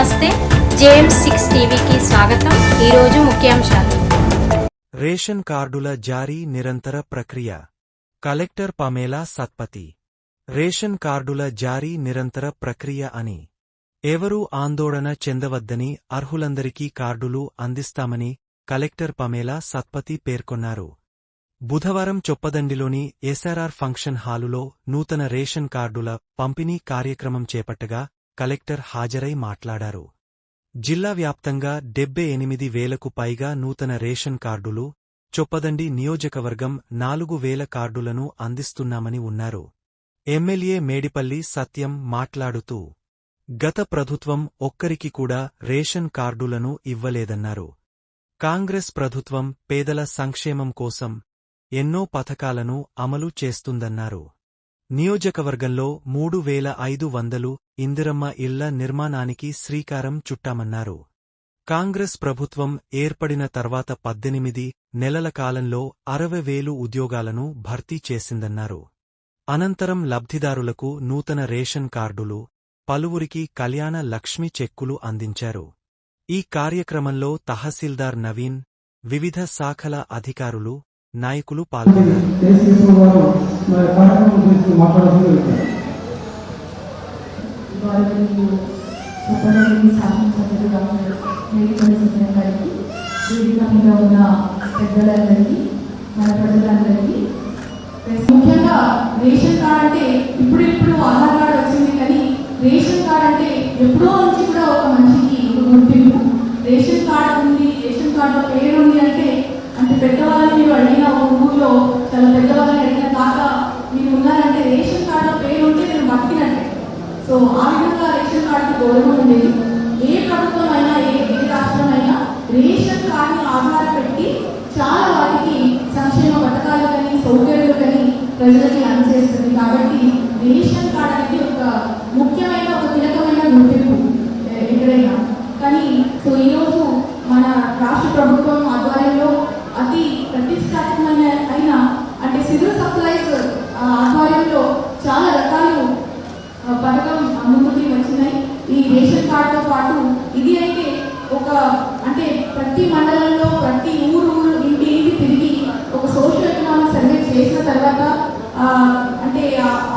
నమస్తే, JM6 టీవీకి స్వాగతం. ఈరోజు ముఖ్యాంశాలు. రేషన్ కార్డుల జారీ నిరంతర ప్రక్రియ. Collector Pamela Satpathy. రేషన్ కార్డుల జారీ నిరంతర ప్రక్రియ అని ఎవరూ ఆందోళన చెందవద్దని, అర్హులందరికీ కార్డులు అందిస్తామని కలెక్టర్ పమేలా సత్పతి పేర్కొన్నారు. బుధవారం చొప్పదండిలోని SRR ఫంక్షన్ హాలులో నూతన రేషన్ కార్డుల పంపిణీ కార్యక్రమం చేపట్టగా కలెక్టర్ హాజరై మాట్లాడారు. జిల్లా వ్యాప్తంగా 78,000కు పైగా నూతన రేషన్ కార్డులు, చొప్పదండి నియోజకవర్గం 4,000 కార్డులను అందిస్తున్నామని ఉన్నారు. ఎమ్మెల్యే మేడిపల్లి సత్యం మాట్లాడుతూ, గత ప్రభుత్వం ఒక్కరికి కూడా రేషన్ కార్డులను ఇవ్వలేదన్నారు. కాంగ్రెస్ ప్రభుత్వం పేదల సంక్షేమం కోసం ఎన్నో పథకాలను అమలు చేస్తుందన్నారు. నియోజకవర్గంలో 3,500 ఇందిరమ్మ ఇళ్ల నిర్మాణానికి శ్రీకారం చుట్టామన్నారు. కాంగ్రెస్ ప్రభుత్వం ఏర్పడిన తర్వాత 18 నెలల కాలంలో 60,000 ఉద్యోగాలను భర్తీ చేసిందన్నారు. అనంతరం లబ్ధిదారులకు నూతన రేషన్ కార్డులు, పలువురికి కళ్యాణ లక్ష్మి చెక్కులు అందించారు. ఈ కార్యక్రమంలో తహసీల్దార్ నవీన్, వివిధ శాఖల అధికారులు, నాయకులు పాల్గొన్నారు. ముఖ్యంగా రేషన్ కార్డ్ అంటే ఇప్పుడు ఆధార్ కార్డ్ వచ్చింది, కానీ రేషన్ కార్డ్ అంటే ఎప్పుడో నుంచి కూడా ఒక మనిషికి గుర్తింపు. రేషన్ కార్డు ఉంది, రేషన్ కార్డులో పేరు ఉంది అంటే పెద్దవాళ్ళని మీరు అడిగిన, ఒక ఊళ్ళో చాలా పెద్దవాళ్ళని అడిగిన తాత మీరు ఉన్నారంటే రేషన్ కార్డులో పేరు ఉంటే నేను బతికినట్టే. సో ఆ విధంగా రేషన్ కార్డుకి గౌరవం ఉండేది. ఏ ప్రభుత్వం అయినా, ఏ రాష్ట్రం అయినా రేషన్ కార్డుని ఆధారపెట్టి చాలా వాటికి సంక్షేమ పథకాలు కానీ, సౌకర్యాలు కానీ ప్రజలకి అందజేస్తుంది. కాబట్టి రేషన్ కార్డు అనేది ఒక ముఖ్యమైన, ఒక కీలకమైన గుర్తింపు ఎక్కడైనా. కానీ సో ఈరోజు మన రాష్ట్ర ప్రభుత్వం ఆధ్వర్యంలో అతి ప్రతిష్టాత్మకమైన అంటే సివిల్ సప్లైస్ ఆధ్వర్యంలో చాలా రకాలు పథకం ముందుకి వచ్చినాయి. ఈ రేషన్ కార్డుతో పాటు ఇది అయితే ఒక అంటే ప్రతి మండలంలో, ప్రతి ఊరు ఇంటి తిరిగి ఒక సోషల్ ఎకనామిక్ సర్వే చేసిన తర్వాత అంటే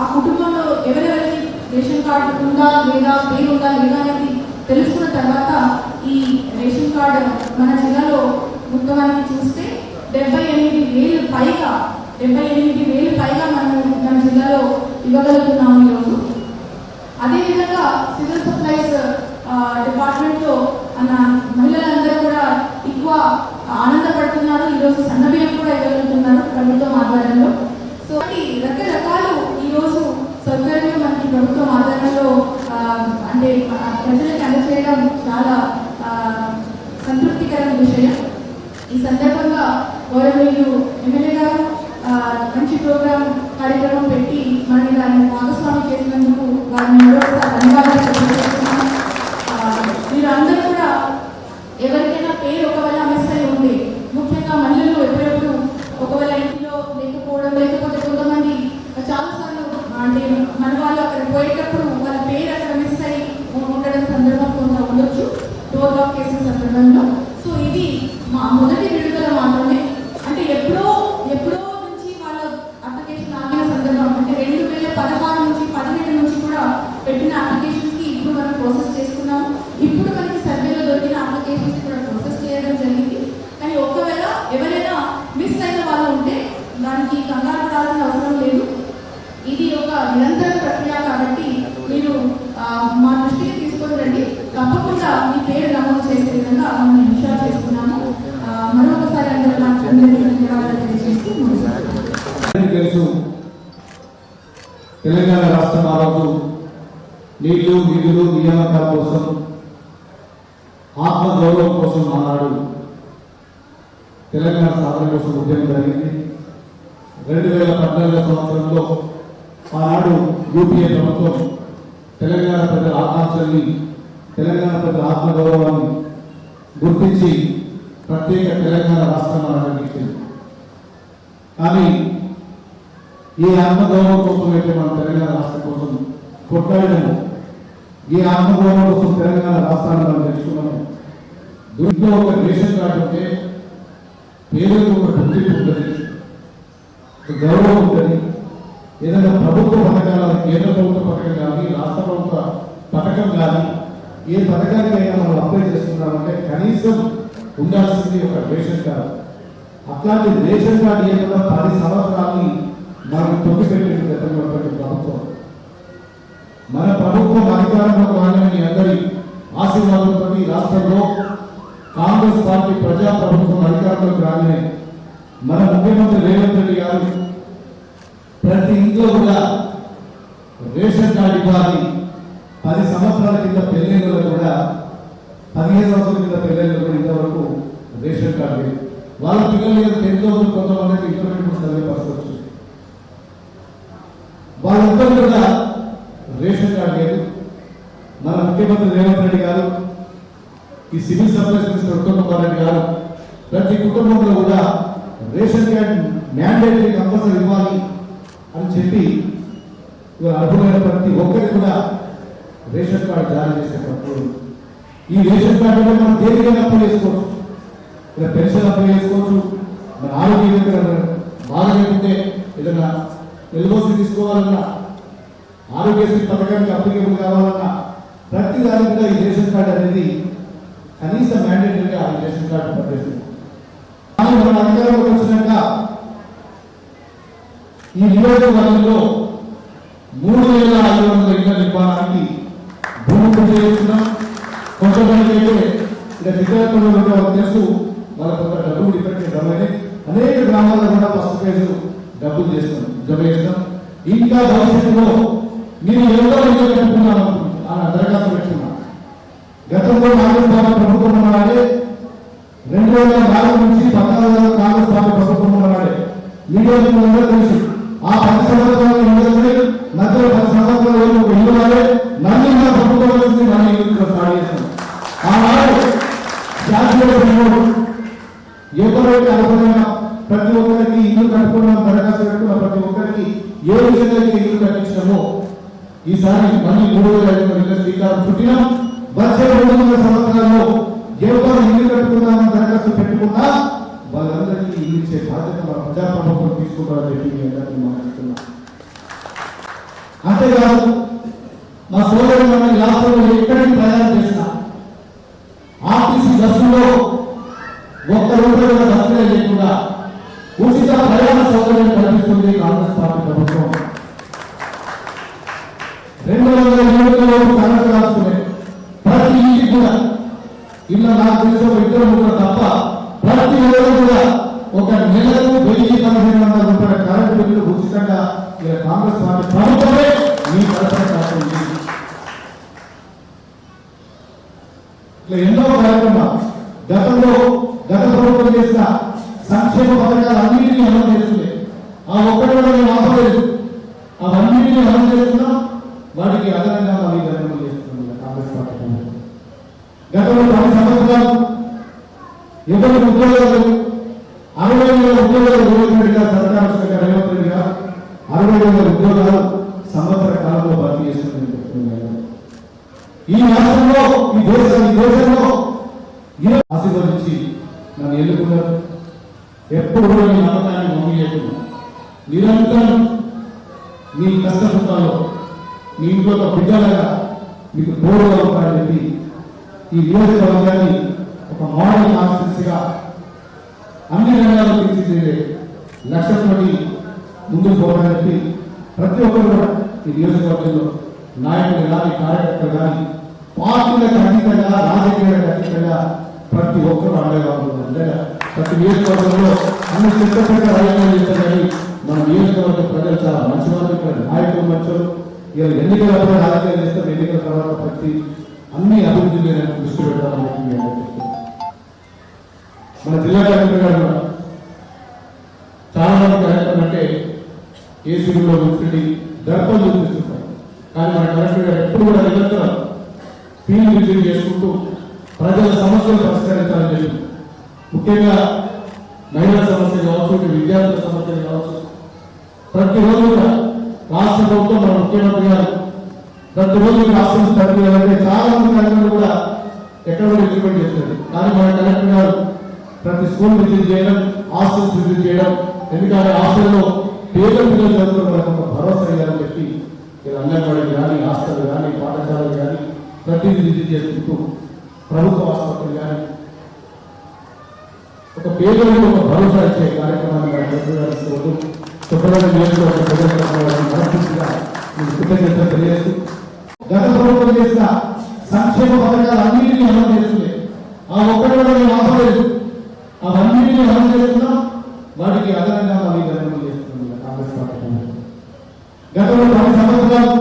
ఆ కుటుంబంలో ఎవరెవరికి రేషన్ కార్డు ఉందా లేదా, పేరు ఉందా లేదా అనేది తెలుసుకున్న తర్వాత ఈ రేషన్ కార్డు మన జిల్లాలో మొత్తానికి చూస్తే 78,000 పైగా మనం మన జిల్లాలో ఇవ్వగలుగుతున్నాము ఈరోజు. అదేవిధంగా సివిల్ సప్లైస్ డిపార్ట్మెంట్లో మహిళలందరూ కూడా ఎక్కువ ఆనందపడుతున్నారు. ఈరోజు సన్నబియ్యం కూడా ఇవ్వగలుగుతున్నారు ప్రభుత్వం ఆధ్వర్యంలో. సో రకరకాలు ఈరోజు సౌకర్యాలు మనకి ప్రభుత్వం ఆధ్వర్యంలో అంటే ప్రజలకు అందజేయడం చాలా సంతృప్తికరమైన విషయం. ఈ సందర్భంగా గౌరవనీయులు ఎమ్మెల్యే గారు మంచి ప్రోగ్రాం కార్యక్రమం పెట్టి మనకి దాన్ని భాగస్వామి చేసినందుకు వారిని మరోసారి ధన్యవాదాలు తెలియజేస్తున్నాను. మీరు అందరూ కూడా ఎవరికైనా పేరు ఒకవేళ మిస్ అయి ఉంటే, ముఖ్యంగా మహిళలు ఎప్పుడెప్పుడు ఒకవేళ ఇంటిలో లేకపోవడం, లేకపోతే కొంతమంది చాలాసార్లు అంటే మన వాళ్ళు అక్కడ పోయేటప్పుడు వాళ్ళ పేరు అక్కడ మిస్ అయి ఉండడం సందర్భం కొంత ఉండొచ్చు డోర్ లాక్ చేసిన సందర్భంలో. సో ఇది మా మొదటి విడుదల మాత్రమే. అంటే ఎప్పుడో నుంచి వాళ్ళ అప్లికేషన్ ఆగిన సందర్భం, అంటే 2016 నుంచి 17 నుంచి కూడా పెట్టిన అప్లికేషన్స్కి ఇప్పుడు మనం ప్రాసెస్ చేసుకున్నాము. ఇప్పుడు మనకి సర్వేలో దొరికిన అప్లికేషన్స్ కూడా ప్రాసెస్ చేయడం జరిగింది. కానీ ఒకవేళ ఎవరైనా మిస్ అయిన వాళ్ళు ఉంటే దానికి కంగారు పడాల్సిన అవసరం లేదు. ఇది ఒక నిరంతర ప్రక్రియ కాబట్టి మీరు మా దృష్టికి తీసుకొని రండి. తప్పకుండా మీ పేరు నమోదు చేసే విధంగా మనం ఇన్షూర్ చేస్తున్నాము. మరొకసారి అందరూ తెలుసు, తెలంగాణ రాష్ట్రం ఆ రోజు నీళ్లు, నిధులు, నియామకాల కోసం, ఆత్మగౌరవం కోసం ఆనాడు తెలంగాణ సాధన కోసం ఉద్యమం జరిగింది. 2014 సంవత్సరంలో ఆనాడు యూపీఏ ప్రభుత్వం తెలంగాణ ప్రజల ఆకాంక్షల్ని, తెలంగాణ ప్రజల ఆత్మగౌరవాన్ని గుర్తించి ప్రత్యేక తెలంగాణ రాష్ట్రం నిర్మించింది. కానీ ఈ ఆత్మగౌరవం కోసం అయితే మన తెలంగాణ రాష్ట్రం కోసం కొట్లాడము ఈ ఆత్మగౌరవం కోసం తెలంగాణ రాష్ట్రాన్ని మనం తెచ్చుకున్నాము. దీంట్లో ఒక రేషన్ కార్డు ఉంటే పేదలకు ఒక గుర్తింపు ఉంటుంది, ఒక గౌరవం ఉంటుంది. ఏదైనా ప్రభుత్వ పథకాలు, కేంద్ర ప్రభుత్వ పథకం కానీ రాష్ట్ర ప్రభుత్వ పథకం కానీ ఏ పథకానికైనా మనం అప్లై చేస్తున్నామంటే కనీసం ఉండాల్సింది ఒక రేషన్ కార్డు. అట్లాంటి రేషన్ కార్డు ఏదైనా 10 సంవత్సరాలని మనం తొక్కిపెట్టింది గతంలో ప్రభుత్వం. మన ప్రభుత్వం అధికారంలోకి రాగానే మీ అందరి ఆశీర్వాదంతో రాష్ట్రంలో కాంగ్రెస్ పార్టీ ప్రజా ప్రభుత్వం అధికారంలోకి రాగానే మన ముఖ్యమంత్రి రేవంత్ రెడ్డి గారు ప్రతి ఇంట్లో కూడా రేషన్ కార్డు ఇవ్వాలి. 10 సంవత్సరాల కింద పెళ్ళైన కూడా 15 సంవత్సరాల కింద పెళ్ళైన కూడా ఇంతవరకు రేషన్ కార్డు లేదు. వాళ్ళ పిల్లలు 10 రోజులు కొంతమందికి ఇంటర్మీడియట్ చదివే పరిస్థితి వచ్చింది. వాళ్ళందరూ కూడా రేషన్ కార్డు లేదు. మన ముఖ్యమంత్రి రేవంత్ రెడ్డి గారు, ఈ civil supplies minister Uttam Kumar Reddy గారు ప్రతి కుటుంబంలో కూడా రేషన్ కార్డు మ్యాండేటరీ కంపల్సరీ ఇవ్వాలి అని చెప్పి అర్హులైన ప్రతి ఒక్కరికి కూడా రేషన్ కార్డు జారీ చేసేటప్పుడు ఈ రేషన్ కార్డు మనం దేనికైనా అప్లై చేసుకోవచ్చు. ఇలా పెన్షన్ అప్లై చేసుకోవచ్చు, మన ఆరోగ్యం బాగా లేకుంటే ఏదైనా ఎల్ఓసి తీసుకోవాలన్నా, ఆరోగ్యశ్రీ పథకానికి అప్లికేబుల్ కావాలన్నా ప్రతి దానికి కూడా ఈ రేషన్ కార్డు అనేది కనీస మ్యాండేటరీగా ఈ రేషన్ కార్డు పనిచేస్తుంది. కానీ మన అధికారంలోకి వచ్చినాక ఈ నియోజకవర్గంలో 3500 ఇళ్ల నిర్మాణానికి భూమి పూజ చేస్తున్నాం. కొంతమంది అయితే ఇక్కడ దిగ్గజంలో తెలుసు, వాళ్ళ కొంత డబ్బులు ఇప్పటికే జమైనాయి. అనేక గ్రామాల్లో కూడా ఫస్ట్ ఫేజ్ డబ్బులు జమ చేస్తాం. ఇంకా భవిష్యత్తులో మీరు ఎవరో ఇల్లు కట్టుకున్నాను అని దరఖాస్తు పెట్టుకున్నాను. గతంలో కాంగ్రెస్ పార్టీ ప్రభుత్వం ఉన్నాడే, 2004 నుంచి 14 కాంగ్రెస్ పార్టీ ప్రభుత్వం ఉన్నాడే మీడియా తెలుసు. ఆ 10 సంవత్సరాలు ఇండస్ట్రీ మధ్యలో 10 సంవత్సరాల ఒక ఇల్లు వాడే మళ్ళీ మా ప్రభుత్వం నుంచి మళ్ళీ ఇల్లు స్టార్ట్ చేస్తాం. ఆనాడు ఎవరైతే అనుకున్న ప్రతి ఒక్కరికి ఇల్లు కట్టుకున్నాం, దరఖాస్తు పెట్టుకున్న ప్రతి ఒక్కరికి ఏ విధంగా ఇల్లు కట్టించినామో ఈసారి మళ్ళీ 3000 ఇళ్ల శ్రీకారం చుట్టినాం. వచ్చే 200 సంవత్సరాల్లో ఎవరు ఇల్లు కట్టుకున్నామని దరఖాస్తు పెట్టుకున్నా వాళ్ళందరికీ ఇల్లు ఇచ్చే బాధ్యత మన ప్రజాప్రభుత్వం తీసుకుంటారని చెప్పి మీ అందరికీ మాట్లాడుతున్నాం. అంతేకాదు మా సోదరు మన రాష్ట్రంలో ఎక్కడికి ప్రయాణం చేసినా ఆర్టీసీ బస్సులో ఒక్క రూపాయి కూడా బస్సులే లేకుండా ఉచిత ప్రయాణ సౌకర్యం కల్పిస్తుంది కాంగ్రెస్ పార్టీ ప్రభుత్వం. 200 యూనిట్లలో కరెంటు రాసుకునే ప్రతి ఇంటికి కూడా ఇలా నాకు తెలిసిన 2-3 తప్ప ప్రతి ఒక్కరు కూడా ఒక నెలకు 1500 రూపాయల కరెంటు బిల్లు ఉచితంగా కాంగ్రెస్ పార్టీ ప్రభుత్వమే మీ తరఫున కాస్తుంది. ఇట్లా ఎన్నో కార్యక్రమాలు గత ప్రభుత్వం చేసిన సంక్షేమ పథకాలు అన్నింటినీ అమలు చేస్తుంది. ఆ ఒక్కటి కూడా మేము ఆపలేదు, అవన్నింటినీ అమలు చేస్తున్నాం. వాటికి అదనంగా మళ్ళీ అమలు చేస్తున్నాం కాంగ్రెస్ పార్టీ ప్రభుత్వం. గతంలో 10 సంవత్సరాలు ఎవరికి ఉద్యోగాలు 60,000 ఉద్యోగాలు రేవంత్ రెడ్డి గారు సర్కార్ వచ్చిన రేవంత్ రెడ్డి గారు 60,000 ఉద్యోగాలు సంవత్సర కాలంలో భర్తీ చేస్తుందని చెప్తున్నారు. ఈ రాష్ట్రంలో ఈ దేశంలో ఆశీర్వదించి నన్ను ఎన్నుకున్నారు. ఎప్పుడు కూడా మీ నమ్మకాన్ని మమ్మీయకుండా నిరంతరం మీ కష్ట సుఖాల్లో మీ ఇంట్లో ఒక బిడ్డలాగా మీకు తోడుగా ఉంటారని చెప్పి ఈ నియోజకవర్గాన్ని ఒక మోడల్ కాన్స్టిట్యూన్సీగా అన్ని రంగాల్లో తీర్చిదిద్దే లక్ష్యంతో ముందుకు పోవడానికి ప్రతి ఒక్కరు కూడా ఈ నియోజకవర్గంలో నాయకులు కానీ కార్యకర్తలు కానీ పార్టీలకు అతీతంగా రాజకీయాలకు అతీతంగా ప్రతి ఒక్కరు అండగా ఉంటుంది. ప్రతి నియోజకవర్గంలో అన్ని చిత్తపడిన రాజకీయాలు చేస్తారు. కానీ మన నియోజకవర్గ ప్రజలు చాలా మంచి వాళ్ళు, ఇక్కడ నాయకులు మంచోళ్ళు. ఇలా ఎన్నికలప్పుడు రాజకీయాలు చేస్తారు, ఎన్నికల తర్వాత ప్రతి అన్ని అభివృద్ధి మీద దృష్టి పెట్టాలని మన జిల్లా కలెక్టర్ గారు చాలా మంది కలెక్టర్ అంటే కేసీలో మున్సిపల్టీ దర్పలు చూపిస్తుంటారు. కానీ మన కలెక్టర్ గారు ఎప్పుడు కూడా నిరంతరం ఫీల్డ్ విజిట్ చేసుకుంటూ ప్రజల సమస్యలు పరిష్కరించాలని చెప్పి, ముఖ్యంగా మహిళా సమస్యలు కావచ్చు, విద్యార్థుల సమస్యలు కావచ్చు, ప్రతిరోజు కూడా రాష్ట్ర ప్రభుత్వం మన ముఖ్యమంత్రి గారు ప్రతిరోజు హాస్టల్స్ తగ్గియాలంటే చాలా మంది కలెక్టర్లు కూడా ఎక్కడ కూడా ఇంప్లిమెంట్ చేస్తారు. కానీ మన కలెక్టర్ గారు ప్రతి స్కూల్ విజిట్ చేయడం, హాస్టల్స్ విజిట్ చేయడం, ఎందుకంటే హాస్టల్లో పేద పిల్లలు చదువుతున్న వాళ్ళకి ఒక భరోసా ఇవ్వాలని చెప్పి అంగన్వాడీ కానీ, హాస్టల్ కానీ, పాఠశాలలు కానీ ప్రతిదీ విజిట్ చేసుకుంటూ ప్రభుత్వ ఆసుపత్రులు కానీ ఒక పేదలకు ఒక భరోసా ఇచ్చే కార్యక్రమాన్ని కృతజ్ఞతలు తెలియజేస్తూ గత ప్రభుత్వం చేసిన సంక్షేమ పథకాలు అన్నింటినీ అమలు చేస్తుంది. ఆ ఒక్కటి కూడా మేము ఆపలేదు, అవన్నింటినీ అమలు చేస్తున్నాం. వాటికి అదనంగా అవి అమలు చేస్తుంది కాంగ్రెస్ పార్టీ. గతంలో 10 సంవత్సరాలు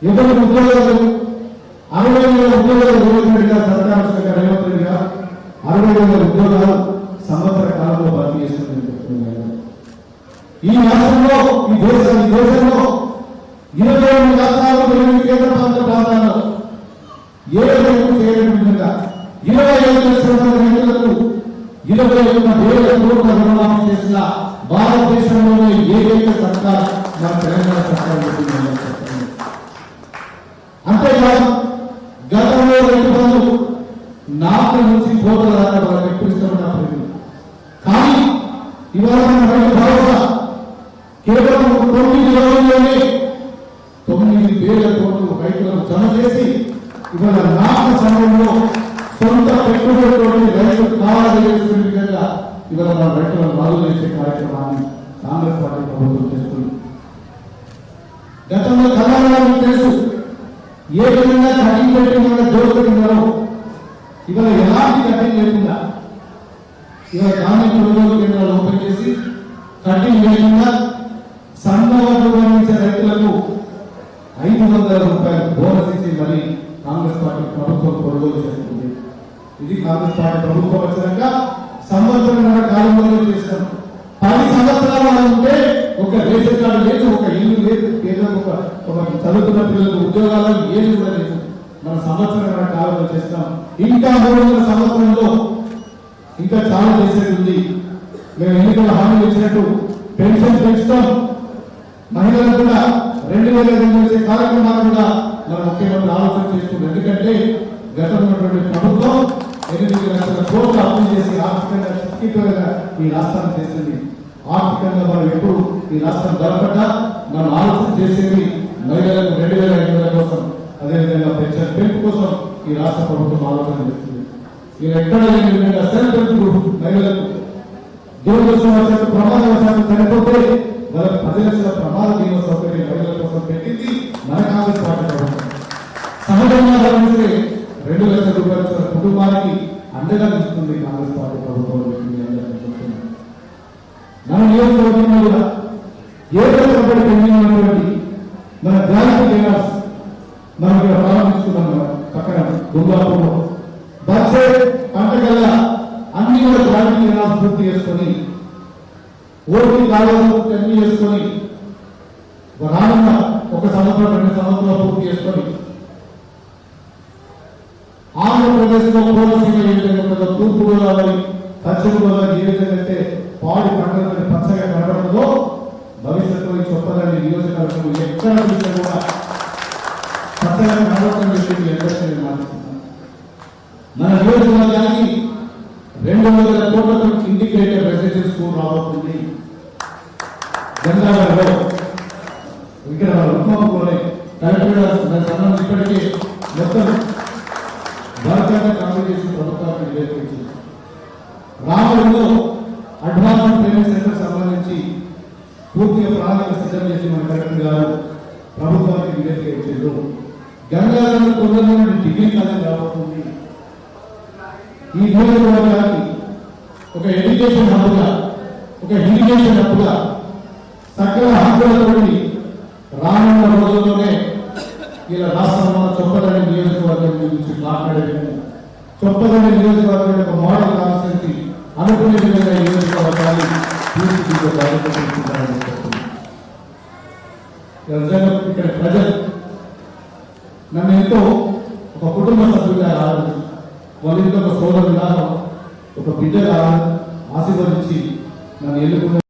ఎవరికి ఉద్యోగాలు 60,000 ఉద్యోగాలు రేవంత్ రెడ్డి గారు సర్కారు వచ్చిన రేవంత్ రెడ్డి గారు 60,000 ఉద్యోగాలు సంవత్సర కాలంలో భర్తీ చేస్తుందని చెప్తున్నారు. ఈ రాష్ట్రంలో ఈ దేశంలో 22 రాష్ట్రాలు 8 కేంద్రపాలిత ప్రాంతాల్లో ఏ రైతు చేయలేని విధంగా 25 లక్షల మంది రైతులకు 21,000 కోట్ల రుణమాఫీ చేసిన భారతదేశంలోనే ఏకైక సర్కార్ మన తెలంగాణ సర్కార్. అంతేకాదు గతంలో రైతు బంధు 4 నుంచి కోట్ల దాకా వాళ్ళకి ఎక్కువ ఇష్టపడిన ప్రజలు. కానీ ఇవాళ మన రైతు భరోసా కేవలం 9 రోజుల్లోనే 9,000 కోట్లు రైతులకు జమ చేసి ఇవాళ నాట సమయంలో సొంత పెట్టుబడితో రైతులు కావాలనే విధంగా ఇవాళ మన రైతులను బాగు చేసే కార్యక్రమాన్ని కాంగ్రెస్ పార్టీ ప్రభుత్వం చేస్తుంది. గతంలో తెలంగాణకు తెలుసు ఏ విధంగా కటింగ్ పెట్టి మన దోచుకుంటున్నారో ఇవాళ ఎలాంటి కటింగ్ లేకుండా ఇవాళ ధాన్యం కొనుగోలు కేంద్రాలు ఓపెన్ చేసి కటింగ్ లేకుండా సంబంధించే రైతులకు 500 రూపాయలు బోనస్ ఇచ్చి మరి కాంగ్రెస్ పార్టీ ప్రభుత్వం కొనుగోలు చేస్తుంది. ఇది కాంగ్రెస్ పార్టీ ప్రభుత్వం వచ్చినాక సంవత్సరం కాలంలో చేస్తాం. 10 సంవత్సరాలు ఉంటే ఒక రేషన్ కార్డు లేదు, ఒక ఇల్లు లేదు, పేదలకు ఒక చదువుతున్న పిల్లలకు ఉద్యోగాలు ఏది కూడా లేదు. మన సంవత్సరం కాలంలో చేస్తాం. ఇంకా 300 సంవత్సరంలో ఇంకా చాలా చేసేది ఉంది. మేము ఎన్నికల హామీలు ఇచ్చినట్టు పెన్షన్ పెంచుతాం. మహిళలకు కూడా 2,000 చేసే కార్యక్రమాలు కూడా మన ముఖ్యమంత్రి ఆలోచన చేస్తుంది. ఎందుకంటే గతంలో ప్రభుత్వం 8 లక్షల కోట్ల అప్పులు చేసి ఆర్థికంగా శక్తిగా ఈ రాష్ట్రాన్ని చేసింది. ఆర్థికంగా మనం ఎప్పుడు ఈ రాష్ట్రం బలపడ్డా మనం ఆలోచన చేసేది మహిళలకు 2,500 కోసం, అదేవిధంగా పెన్షన్ పెంపు కోసం ఈ రాష్ట్ర ప్రభుత్వం ఆలోచన చేస్తుంది. మీరు ఎక్కడ లేని విధంగా సెల్ఫ్ హెల్ప్ గ్రూప్ మహిళలకు దురదృష్టవశాత్తు ప్రమాదవశాత్తు చనిపోతే వాళ్ళకి 10 లక్షల ప్రమాద బీమా సౌకర్యం మహిళల కోసం పెట్టింది మన కాంగ్రెస్ పార్టీ ప్రభుత్వం. సహజంగా గమనిస్తే 2 లక్షల రూపాయల కుటుంబానికి అండగా ఇస్తుంది కాంగ్రెస్ పార్టీ ప్రభుత్వం. మన నియోజకవర్గంలో కూడా ఏదైనా పెండింగ్ ఉన్నటువంటి మన గ్రామీణ కేంద్రాలు మనం ఇక్కడ ప్రారంభించుకున్నాం. పక్కన దుర్గాపూర్లో బడ్జెట్ పంటగల అన్ని కూడా గ్రామీణ కేంద్రాలు పూర్తి చేసుకొని ఓటీ కాలువలు అన్ని చేసుకొని రానున్న 1 సంవత్సరం 2 సంవత్సరాలు పూర్తి చేసుకొని ఆంధ్రప్రదేశ్ లో కోనసీమ ఏ విధంగా ఉంటుందో, తూర్పు గోదావరి పశ్చిమ గోదావరి ఏ విధంగా అయితే పాడి పంటలు పచ్చగా కనబడుతుందో భవిష్యత్తులో ఈ చొప్పదండి నియోజకవర్గం ఎక్కడ చూసినా కూడా పచ్చగా కనబడుతుంది చెప్పి ఎక్కడికి నేను మాట్లాడుతున్నాను. మన నియోజకవర్గానికి 200 కోట్లతో ఇంటిగ్రేటెడ్ రెసిడెన్షియల్ స్కూల్ రాబోతుంది. గంగాధరలో ఇక్కడ ఉద్యమంలోనే కలెక్టర్ సంబంధించి ఇప్పటికీ మొత్తం భారతీయ కాంపిటీషన్ ప్రభుత్వానికి నివేదించింది. రామగుడిలో అడ్వాన్స్ ట్రైనింగ్ సెంటర్ సంబంధించి పూర్తిగా ప్రణాళిక సిద్ధం చేసి మన కలెక్టర్ గారు ప్రభుత్వానికి నివేదిక ఇచ్చారు. గంగాధరలో తొందరగా డిగ్రీ కాలేజ్ రాబోతుంది. ఈ నియోజకవర్గానికి ఒక ఎడ్యుకేషన్ హబ్గా, ఒక ఇరిగేషన్ హబ్గా సకల హక్కులతో రానున్న రోజుల్లోనే ఇలా రాష్ట్రంలో చొప్పదండి నియోజకవర్గం గురించి మాట్లాడే విధంగా చొప్పదండి నియోజకవర్గం యొక్క మోడల్ కాన్స్టిట్యూన్సీ అనుకునే విధంగా ఈ నియోజకవర్గాన్ని తీర్చిదిద్దే బాధ్యత తీసుకుంటారని చెప్తున్నారు. ఇక్కడ ప్రజలు నన్ను ఎంతో ఒక కుటుంబ సభ్యులుగా ఆరాధించి వాళ్ళ ఇంట్లో ఒక సోదరులాగా ఒక బిడ్డగా ఆశీర్వదించి నన్ను ఎన్నుకున్న